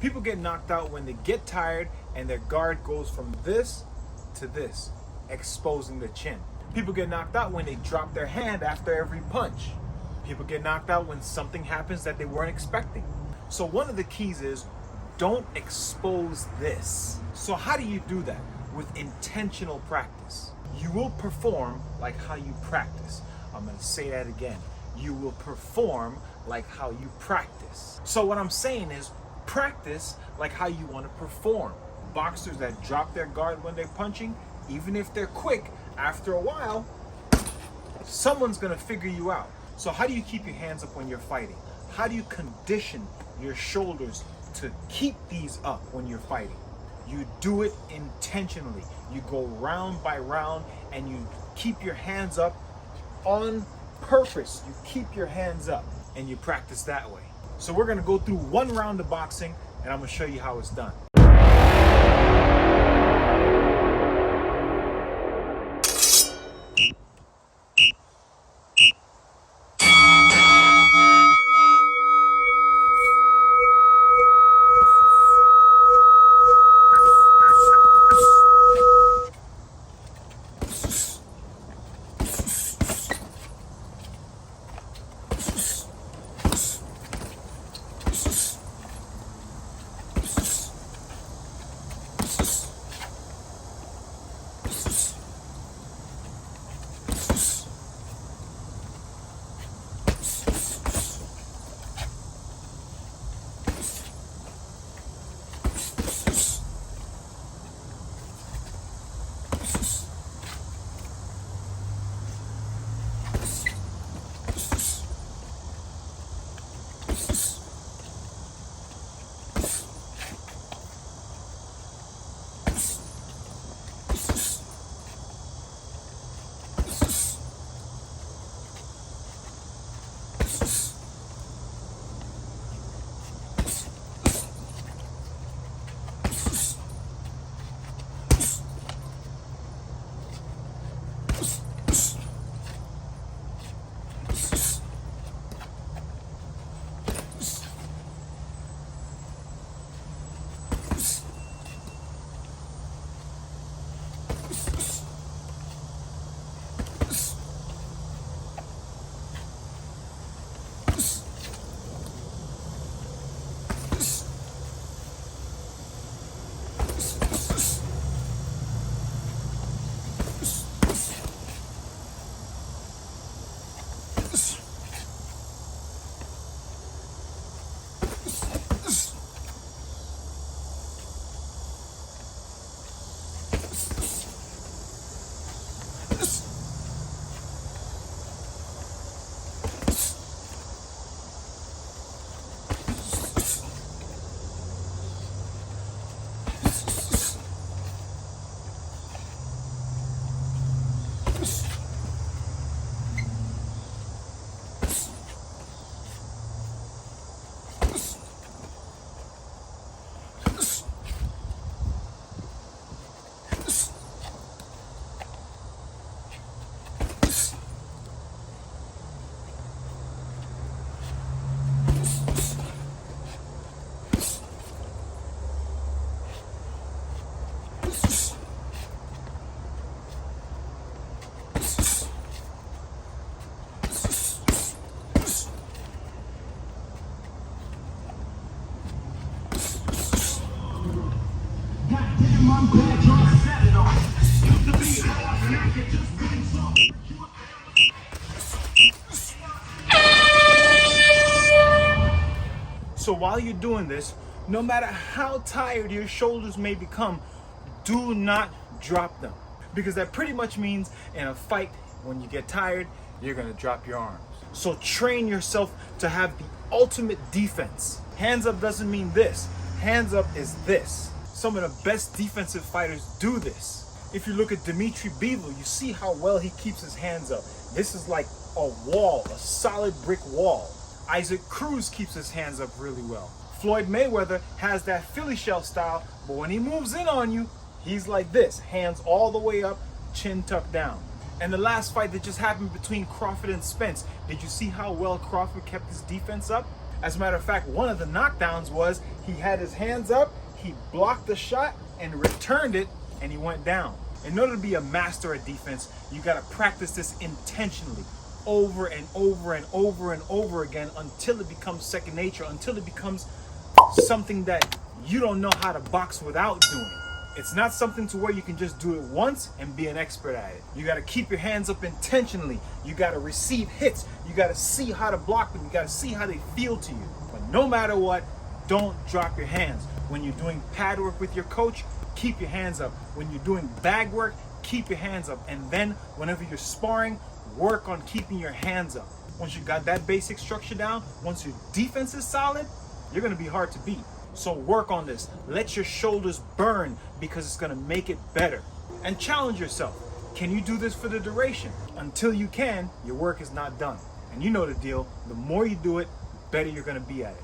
People get knocked out when they get tired and their guard goes from this to this, exposing the chin. People get knocked out when they drop their hand after every punch. People get knocked out when something happens that they weren't expecting. So one of the keys is don't expose this. So how do you do that? With intentional practice. You will perform like how you practice. I'm going to say that again. You will perform like how you practice. So what I'm saying is practice like how you want to perform. Boxers that drop their guard when they're punching, even if they're quick, after a while, someone's going to figure you out. So how do you keep your hands up when you're fighting? How do you condition your shoulders to keep these up when you're fighting? You do it intentionally. You go round by round and you keep your hands up on purpose. You keep your hands up and you practice that way. So we're gonna go through one round of boxing and I'm gonna show you how it's done. So while you're doing this, no matter how tired your shoulders may become, do not drop them. Because that pretty much means in a fight, when you get tired, you're gonna drop your arms. So train yourself to have the ultimate defense. Hands up doesn't mean this. Hands up is this. Some of the best defensive fighters do this. If you look at Dimitri Bivol, you see how well he keeps his hands up. This is like a wall, a solid brick wall. Isaac Cruz keeps his hands up really well. Floyd Mayweather has that Philly shell style, but when he moves in on you, he's like this, hands all the way up, chin tucked down. And the last fight that just happened between Crawford and Spence, did you see how well Crawford kept his defense up? As a matter of fact, one of the knockdowns was he had his hands up, he blocked the shot and returned it, and he went down. In order to be a master at defense, you got to practice this intentionally over and over and over and over again until it becomes second nature, until it becomes something that you don't know how to box without doing. It's not something to where you can just do it once and be an expert at it. You got to keep your hands up intentionally. You got to receive hits. You got to see how to block them. You got to see how they feel to you. But no matter what, don't drop your hands. When you're doing pad work with your coach, keep your hands up. When you're doing bag work, keep your hands up. And then whenever you're sparring, work on keeping your hands up. Once you got that basic structure down, once your defense is solid, you're going to be hard to beat. So work on this. Let your shoulders burn, because it's going to make it better. And challenge yourself. Can you do this for the duration? Until you can, your work is not done. And you know the deal. The more you do it, the better you're going to be at it.